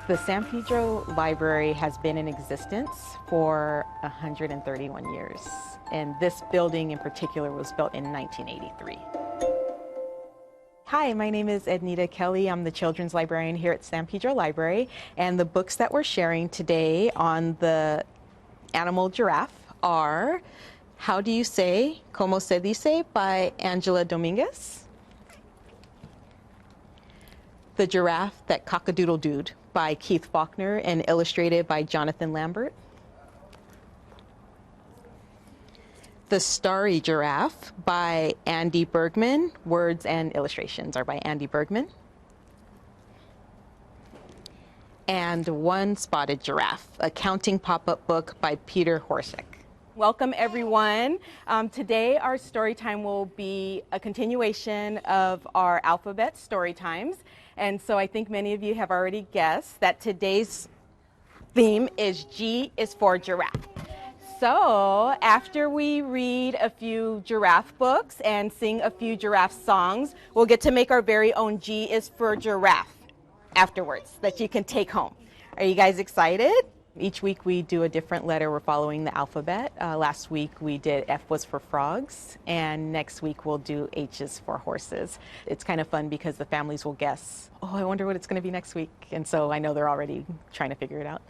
The San Pedro Library has been in existence for 131 years, and this building in particular was built in 1983. Hi, my name is Ednita Kelly. I'm the children's librarian here at San Pedro Library, and the books that we're sharing today on the animal giraffe are How Do You Say, Como Se Dice by Angela Dominguez, The Giraffe That Cock-a-Doodle-Dooed by Keith Faulkner and illustrated by Jonathan Lambert, The Starry Giraffe by Andy Bergman. Words and illustrations are by Andy Bergman. And One Spotted Giraffe, a counting pop-up book by Peter Horsek. Welcome everyone. Today our story time will be a continuation of our alphabet story times. And so I think many of you have already guessed that today's theme is G is for giraffe. So after we read a few giraffe books and sing a few giraffe songs, we'll get to make our very own G is for giraffe afterwards that you can take home. Are you guys excited? Each week we do a different letter. We're following the alphabet. Last week we did F was for frogs, and next week we'll do H is for horses. It's kind of fun because the families will guess, oh, I wonder what it's going to be next week. And so I know they're already trying to figure it out.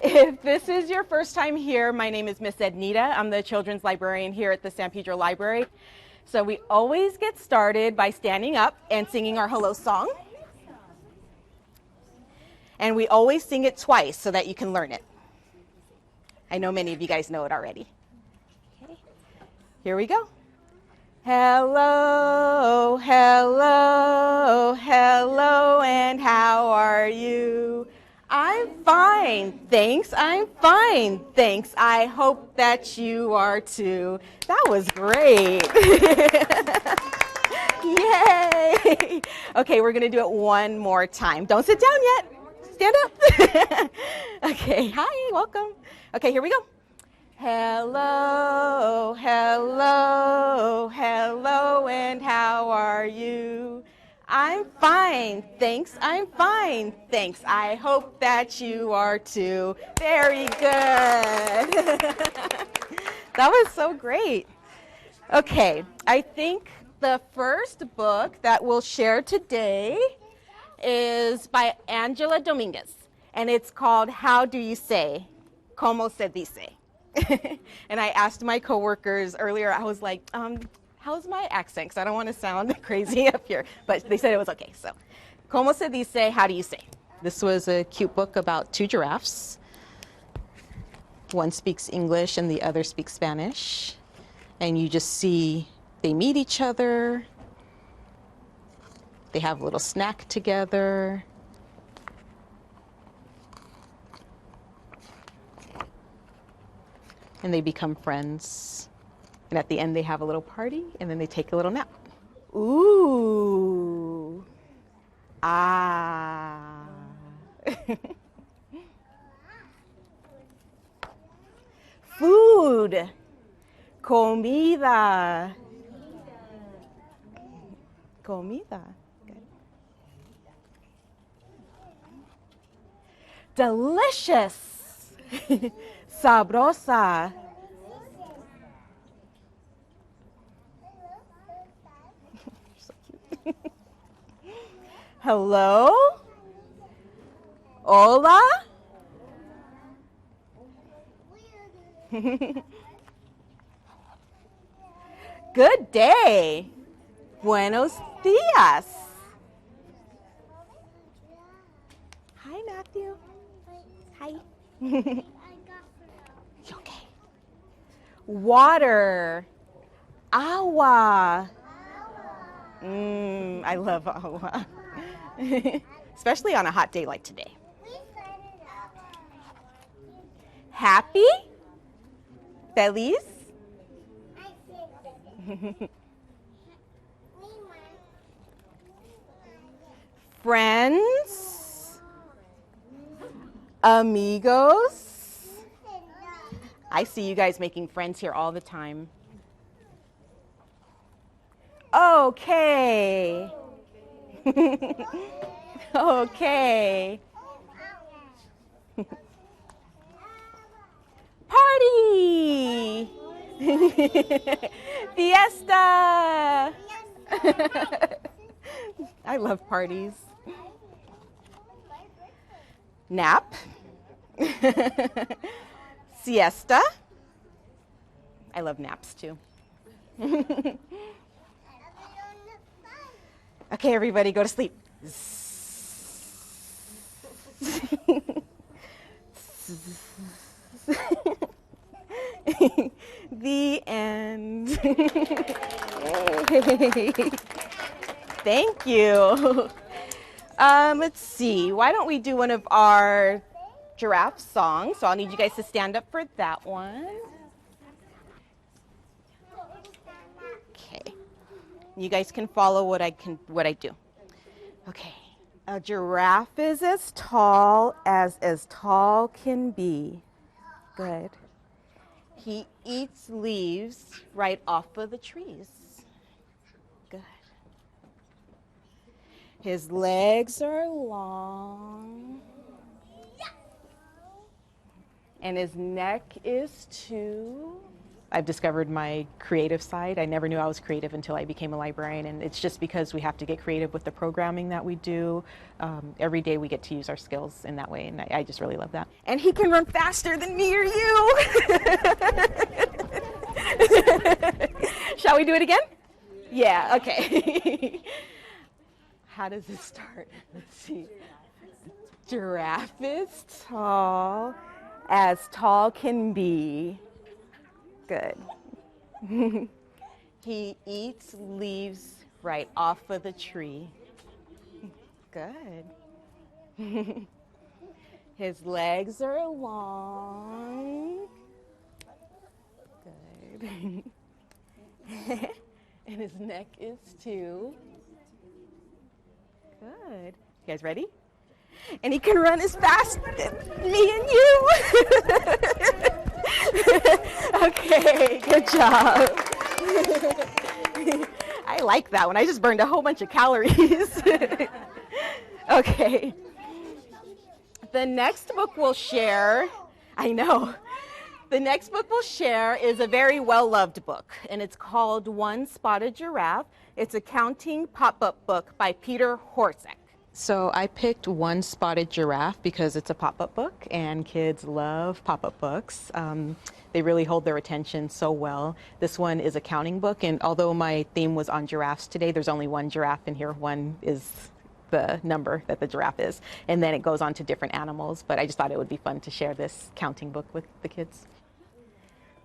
If this is your first time here, my name is Miss Ednita. I'm the children's librarian here at the San Pedro Library. So we always get started by standing up and singing our hello song. And we always sing it twice so that you can learn it. I know many of you guys know it already. Okay. Here we go. Hello, hello, hello, and how are you? I'm fine, thanks. I'm fine, thanks. I hope that you are too. That was great. Yay. Okay, we're going to do it one more time. Don't sit down yet. Stand up. Okay, hi, welcome. Okay, here we go. Hello, hello, hello, and how are you? I'm fine, thanks. I'm fine, thanks. I hope that you are too. Very good. That was so great. Okay, I think the first book that we'll share today is by Angela Dominguez, and it's called How Do You Say, Como Se Dice. And I asked my coworkers earlier, I was like, how's my accent? Because I don't want to sound crazy up here, but they said it was okay. So, Como Se Dice, how do you say? This was a cute book about two giraffes. One speaks English and the other speaks Spanish. And you just see they meet each other. They have a little snack together. And they become friends. And at the end, they have a little party, and then they take a little nap. Ooh. Ah. Food. Comida. Comida. Delicious. Sabrosa. So cute. Hello? Hola? Good day. Buenos dias. Hi, Matthew. Hi. Okay. Water. Agua. I love agua. Especially on a hot day like today. Happy? Feliz? Friends? Amigos? I see you guys making friends here all the time. Okay. Okay. Party! Fiesta! I love parties. Nap. Siesta. I love naps too. Okay, everybody, go to sleep. The end. Thank you. Let's see. Why don't we do one of our giraffe songs? So I'll need you guys to stand up for that one. Okay. You guys can follow what I do. Okay. A giraffe is as tall can be. Good. He eats leaves right off of the trees. Good. His legs are long. And his neck is too. I've discovered my creative side. I never knew I was creative until I became a librarian, and it's just because we have to get creative with the programming that we do. Every day we get to use our skills in that way, and I just really love that. And he can run faster than me or you. Shall we do it again? Yeah, okay. How does it start? Let's see. Giraffe is tall can be. Good. He eats leaves right off of the tree. Good. His legs are long. Good. And his neck is too. Good. You guys ready? And he can run as fast as me and you. Okay, good job. I like that one. I just burned a whole bunch of calories. Okay. The next book we'll share, I know. The next book we'll share is a very well-loved book, and it's called One Spotted Giraffe. It's a counting pop-up book by Peter Horsick. So I picked One Spotted Giraffe because it's a pop-up book, and kids love pop-up books. They really hold their attention so well. This one is a counting book, and although my theme was on giraffes today, there's only one giraffe in here. One is the number that the giraffe is, and then it goes on to different animals, but I just thought it would be fun to share this counting book with the kids.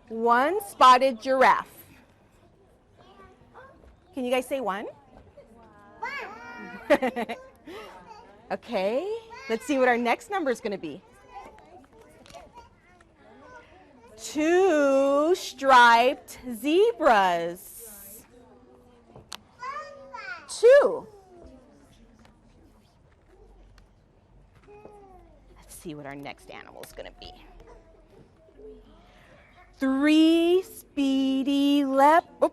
One Spotted Giraffe. Can you guys say one? Okay, let's see what our next number is going to be. 2 striped zebras. 2. Let's see what our next animal is going to be. 3 speedy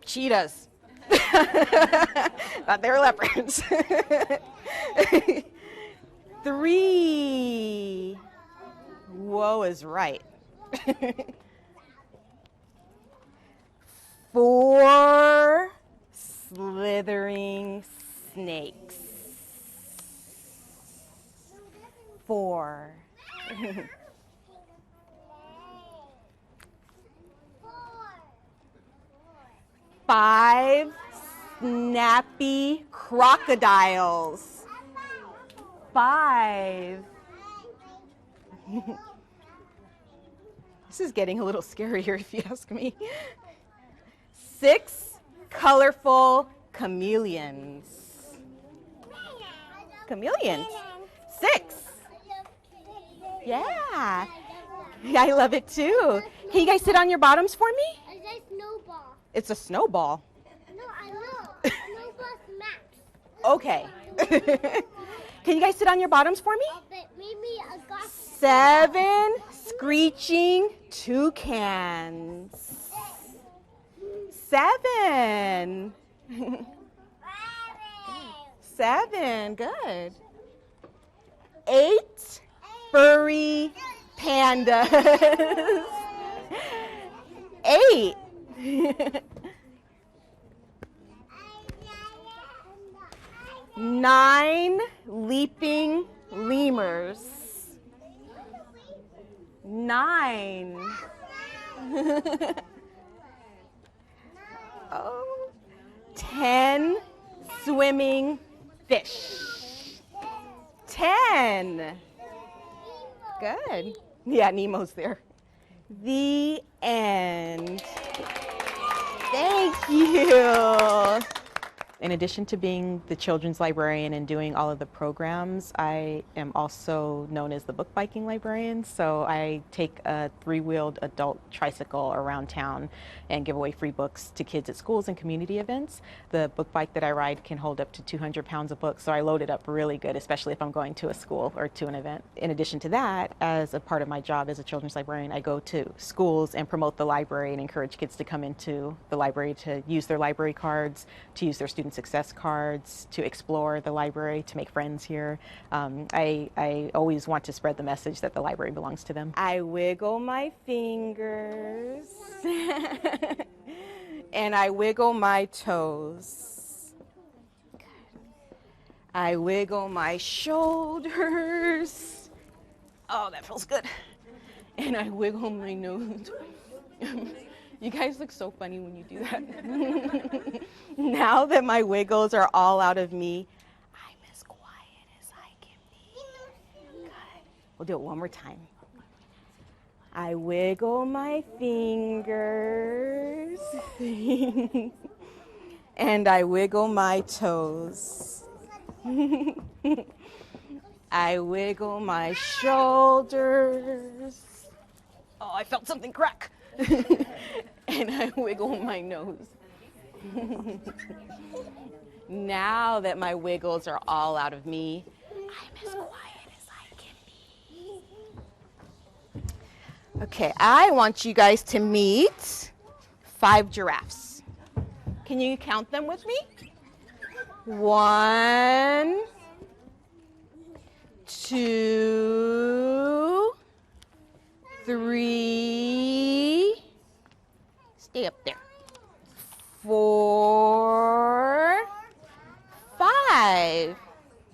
cheetahs. Thought they were leopards. 3. Whoa is right. 4 slithering snakes. 4. 5 snappy crocodiles. 5. This is getting a little scarier if you ask me. 6 colorful chameleons. Chameleons. 6. Yeah. I love it too. Can you guys sit on your bottoms for me? It's a snowball. It's a snowball. No, I know. Snowball smacks. Okay. Can you guys sit on your bottoms for me? Maybe I got 7 screeching toucans. 7. 7. Good. 8 furry pandas. 8. 9 leaping lemurs. 9. Oh. 10 swimming fish. 10. Good. Yeah, Nemo's there. The end. Thank you. In addition to being the children's librarian and doing all of the programs, I am also known as the book biking librarian. So I take a 3-wheeled adult tricycle around town and give away free books to kids at schools and community events. The book bike that I ride can hold up to 200 pounds of books, so I load it up really good, especially if I'm going to a school or to an event. In addition to that, as a part of my job as a children's librarian, I go to schools and promote the library and encourage kids to come into the library to use their library cards, to use their student success cards, to explore the library, to make friends here. I always want to spread the message that the library belongs to them. I wiggle my fingers and I wiggle my toes. I wiggle my shoulders. Oh, that feels good. And I wiggle my nose. You guys look so funny when you do that. Now that my wiggles are all out of me, I'm as quiet as I can be. Good. We'll do it one more time. I wiggle my fingers and I wiggle my toes. I wiggle my shoulders. Oh, I felt something crack. And I wiggle my nose. Now that my wiggles are all out of me, I'm as quiet as I can be. Okay, I want you guys to meet 5 giraffes. Can you count them with me? 1, 2, 3, stay up there, 4, 5.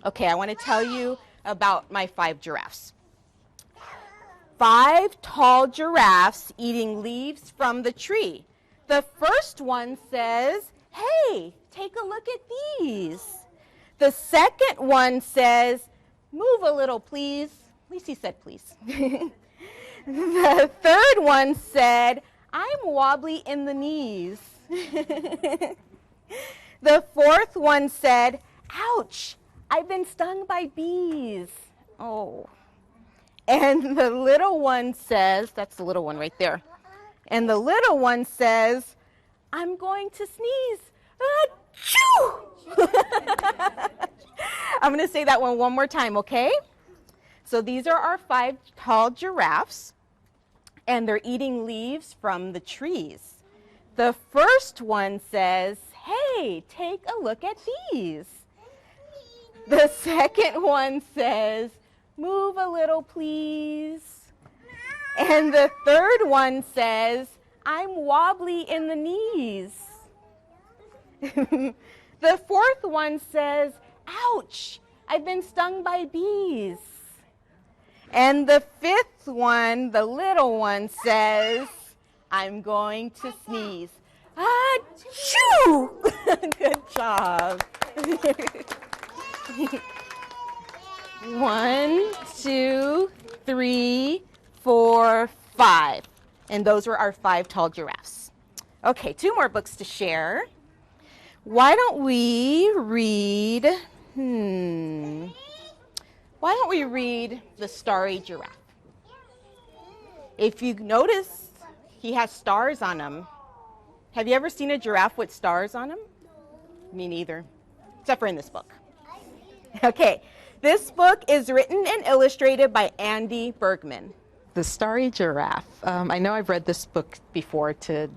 Okay, I want to tell you about my 5 giraffes. 5 tall giraffes eating leaves from the tree. The first one says, "Hey, take a look at these." The second one says, "Move a little, please." At least he said please. The third one said, "I'm wobbly in the knees." The fourth one said, "Ouch, I've been stung by bees." Oh. And the little one says, that's the little one right there. And the little one says, "I'm going to sneeze." Achoo! I'm going to say that one more time, okay? So these are our 5 tall giraffes, and they're eating leaves from the trees. The first one says, "Hey, take a look at these." The second one says, "Move a little, please." And the third one says, "I'm wobbly in the knees." The fourth one says, "Ouch, I've been stung by bees." And the fifth one, the little one, says, "I'm going to sneeze." Achoo! Good job. 1, 2, 3, 4, 5. And those were our 5 tall giraffes. Okay, 2 more books to share. Why don't we read, why don't we read The Starry Giraffe? If you notice, he has stars on him. Have you ever seen a giraffe with stars on him? Me neither, except for in this book. Okay, this book is written and illustrated by Andy Bergman. The Starry Giraffe. I know I've read this book before to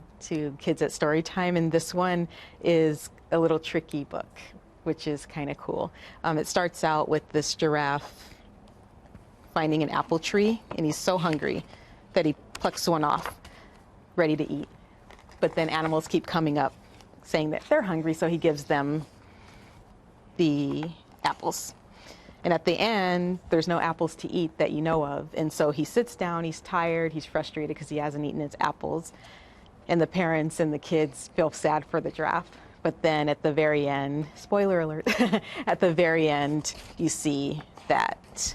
kids at Storytime, and this one is a little tricky book, which is kind of cool. It starts out with this giraffe finding an apple tree, and he's so hungry that he plucks one off, ready to eat. but then animals keep coming up saying that they're hungry, so he gives them the apples. And at the end, there's no apples to eat that you know of. And so he sits down, he's tired, he's frustrated because he hasn't eaten his apples. And the parents and the kids feel sad for the giraffe. But then at the very end, spoiler alert, at the very end, you see that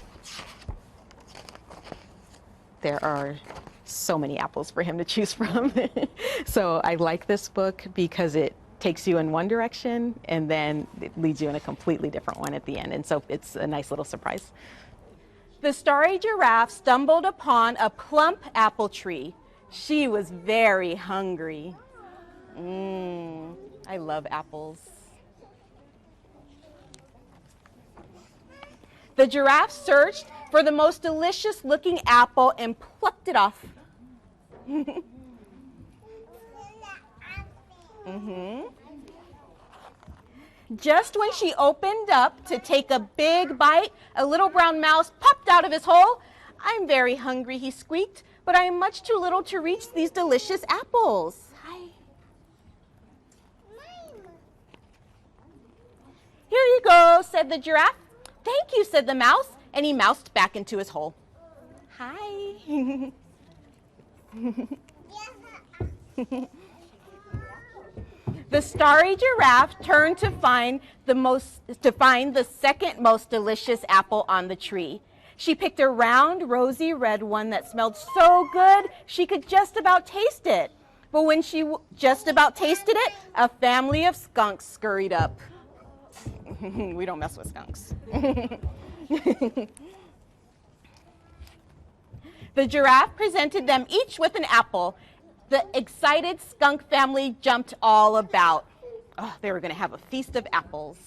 there are so many apples for him to choose from. So I like this book because it takes you in one direction and then it leads you in a completely different one at the end. And so it's a nice little surprise. The Starry Giraffe stumbled upon a plump apple tree. She was very hungry. I love apples. The giraffe searched for the most delicious looking apple and plucked it off. Just when she opened up to take a big bite, a little brown mouse popped out of his hole. "I'm very hungry," he squeaked, "but I am much too little to reach these delicious apples." Hi. "Here you go," said the giraffe. "Thank you," said the mouse, and he moused back into his hole. Hi. The Starry Giraffe turned to find the second most delicious apple on the tree. She picked a round, rosy red one that smelled so good she could just about taste it. But when she just about tasted it, a family of skunks scurried up. We don't mess with skunks. The giraffe presented them each with an apple. The excited skunk family jumped all about. Oh, they were going to have a feast of apples.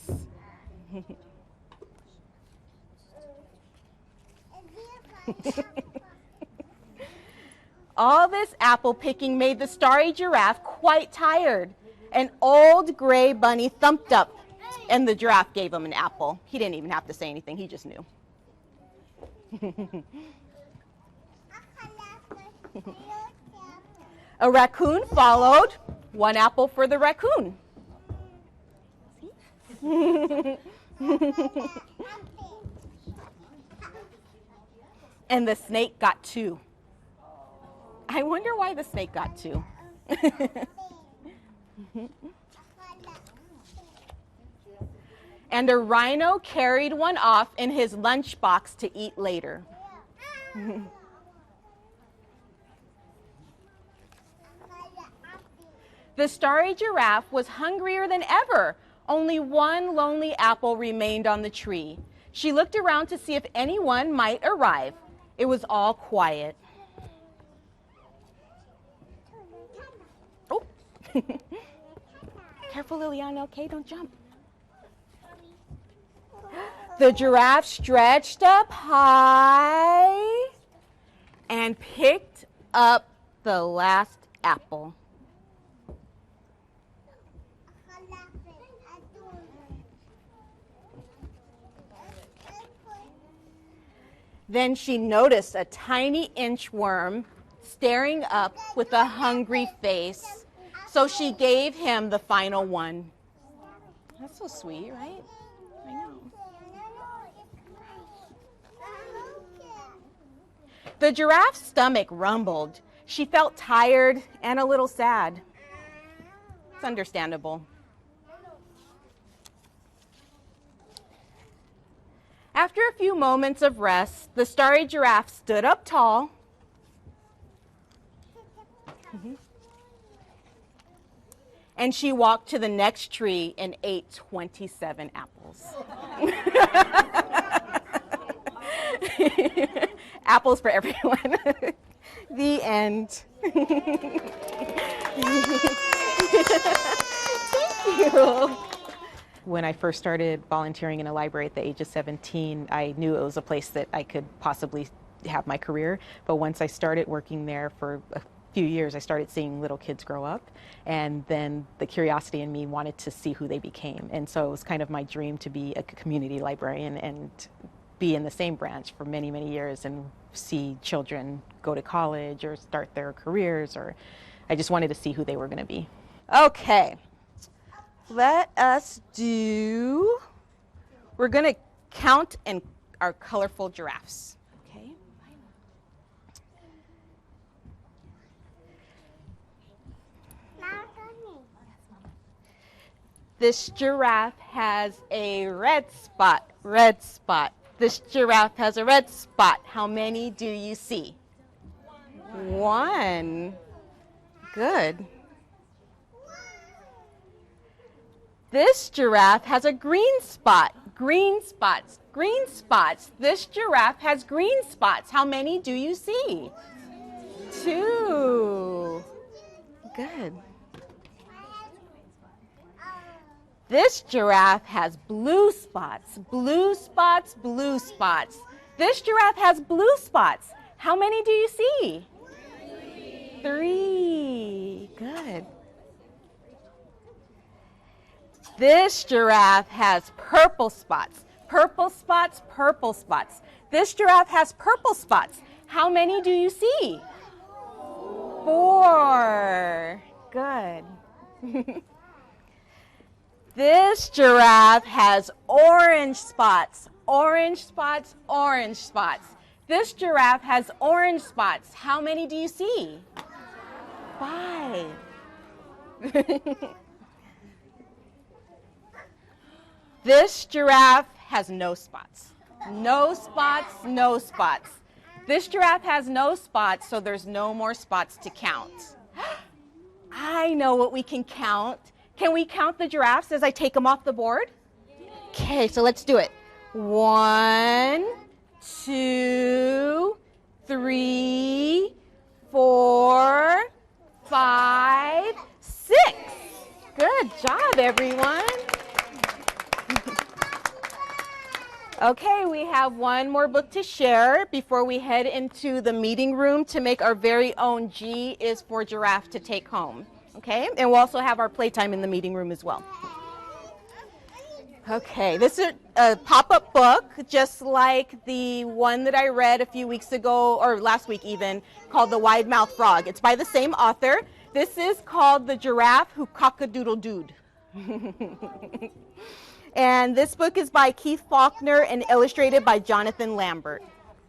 All this apple picking made the Starry Giraffe quite tired. An old gray bunny thumped up, and the giraffe gave him an apple. He didn't even have to say anything. He just knew. A raccoon followed. One apple for the raccoon. And the snake got two. I wonder why the snake got two. And a rhino carried one off in his lunchbox to eat later. The Starry Giraffe was hungrier than ever. Only one lonely apple remained on the tree. She looked around to see if anyone might arrive. It was all quiet. Oh. Careful, Liliana, okay? Don't jump. The giraffe stretched up high and picked up the last apple. Then she noticed a tiny inchworm staring up with a hungry face. So she gave him the final one. That's so sweet, right? I know. The giraffe's stomach rumbled. She felt tired and a little sad. It's understandable. After a few moments of rest, the Starry Giraffe stood up tall. And she walked to the next tree and ate 27 apples. Apples for everyone. The end. Thank you. When I first started volunteering in a library at the age of 17, I knew it was a place that I could possibly have my career. But once I started working there for a few years, I started seeing little kids grow up. And then the curiosity in me wanted to see who they became. And so it was kind of my dream to be a community librarian and be in the same branch for many, many years and see children go to college or start their careers or I just wanted to see who they were going to be. Okay, let us do, we're going to count in our colorful giraffes. Okay. This giraffe has a red spot, red spot. This giraffe has a red spot. How many do you see? One. Good. This giraffe has a green spot, green spots, green spots. This giraffe has green spots. How many do you see? Two. Good. This giraffe has blue spots, blue spots, blue spots. This giraffe has blue spots. How many do you see? Three. Good. This giraffe has purple spots, purple spots, purple spots. This giraffe has purple spots. How many do you see? Four. Good. This giraffe has orange spots, orange spots, orange spots. This giraffe has orange spots. How many do you see? Five. This giraffe has no spots. No spots, no spots. This giraffe has no spots, so there's no more spots to count. I know what we can count. Can we count the giraffes as I take them off the board? Okay, so let's do it. 1, 2, 3, 4, 5, 6. Good job, everyone. Okay, we have one more book to share before we head into the meeting room to make our very own G is for Giraffe to take home. Okay, and we'll also have our playtime in the meeting room as well. Okay, this is a pop-up book, just like the one that I read a few weeks ago, or last week even, called The Wide-Mouthed Frog. It's by the same author. This is called The Giraffe Who Cock-a-Doodle-Dooed. And this book is by Keith Faulkner and illustrated by Jonathan Lambert.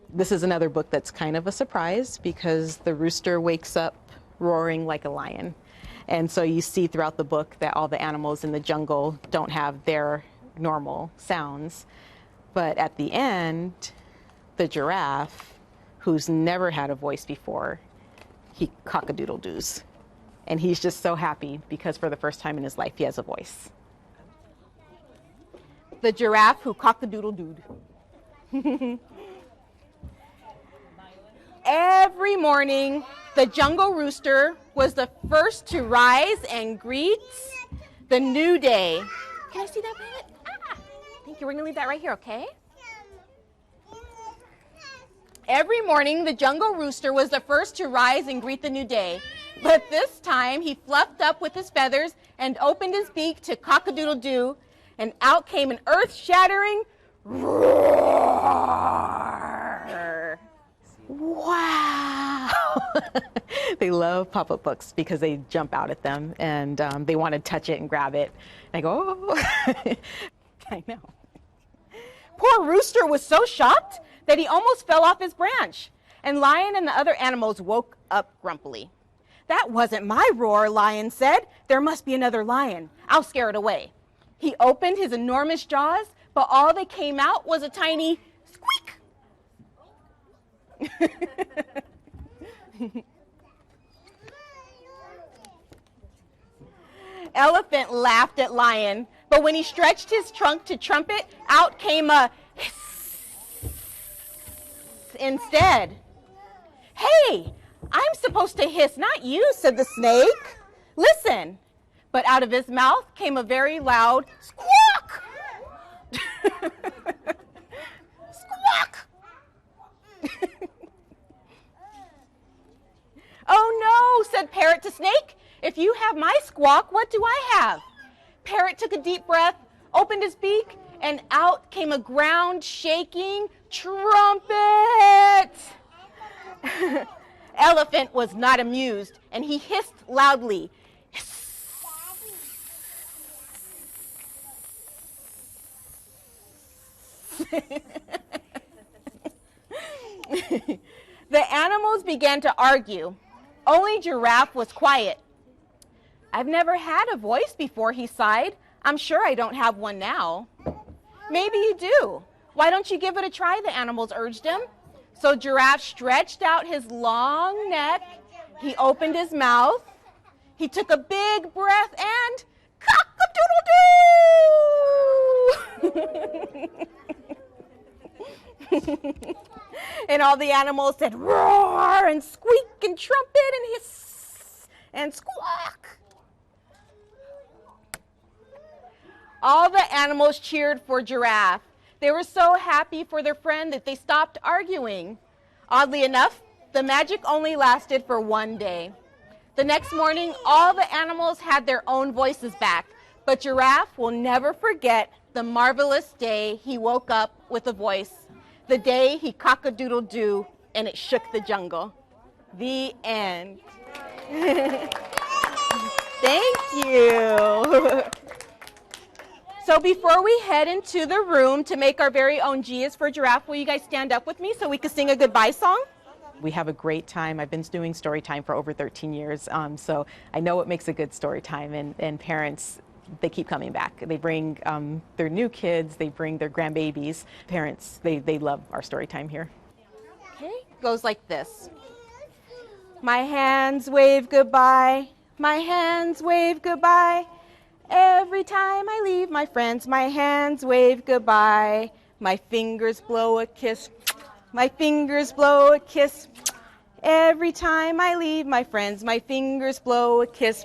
This is another book that's kind of a surprise because the rooster wakes up roaring like a lion. And so you see throughout the book that all the animals in the jungle don't have their normal sounds. But at the end, the giraffe, who's never had a voice before, he cock-a-doodle-doos. And he's just so happy because for the first time in his life, he has a voice. The Giraffe Who Cock-a-Doodle-Dooed. Every morning, the jungle rooster was the first to rise and greet the new day. Can I see that, Violet? Thank you. We're going to leave that right here, okay? Every morning, the jungle rooster was the first to rise and greet the new day. But this time, he fluffed up with his feathers and opened his beak to cock-a-doodle-doo, and out came an earth-shattering roar. Wow! They love pop-up books because they jump out at them and they want to touch it and grab it. And I go, oh. I know. Poor Rooster was so shocked that he almost fell off his branch. And Lion and the other animals woke up grumpily. That wasn't my roar, Lion said. There must be another lion. I'll scare it away. He opened his enormous jaws, but all that came out was a tiny squeak. Elephant laughed at Lion, but when he stretched his trunk to trumpet, out came a hiss instead. Hey, I'm supposed to hiss, not you, said the snake. Listen. But out of his mouth came a very loud squawk. Squawk. Oh no, said Parrot to Snake. If you have my squawk, what do I have? Parrot took a deep breath, opened his beak, and out came a ground-shaking trumpet. Elephant was not amused, and he hissed loudly. The animals began to argue. Only Giraffe was quiet. I've never had a voice before, he sighed. I'm sure I don't have one now. Maybe you do. Why don't you give it a try, the animals urged him. So Giraffe stretched out his long neck. He opened his mouth. He took a big breath and cock-a-doodle-doo! And all the animals said roar and squeak and trumpet and hiss and squawk. All the animals cheered for Giraffe. They were so happy for their friend that they stopped arguing. Oddly enough, the magic only lasted for one day. The next morning, all the animals had their own voices back, but Giraffe will never forget the marvelous day he woke up with a voice, the day he cock-a-doodle-doo and it shook the jungle. The end. Thank you. So before we head into the room to make our very own Gia's for Giraffe, will you guys stand up with me so we can sing a goodbye song? We have a great time. I've been doing Storytime for over 13 years, so I know what makes a good Storytime, and parents, they keep coming back. They bring their new kids, they bring their grandbabies. Parents, they love our Storytime here. Okay, it goes like this. My hands wave goodbye, my hands wave goodbye. Every time I leave my friends, my hands wave goodbye. My fingers blow a kiss, my fingers blow a kiss. Every time I leave my friends, my fingers blow a kiss.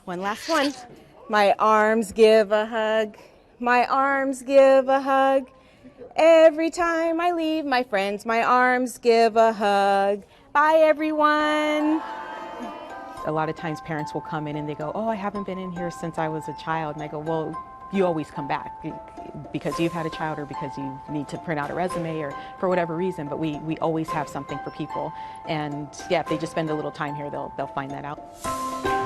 One last one. My arms give a hug, my arms give a hug. Every time I leave my friends, my arms give a hug. Bye, everyone. A lot of times parents will come in and they go, oh, I haven't been in here since I was a child. And I go, well, you always come back because you've had a child or because you need to print out a resume or for whatever reason. But we always have something for people. And yeah, if they just spend a little time here, they'll find that out.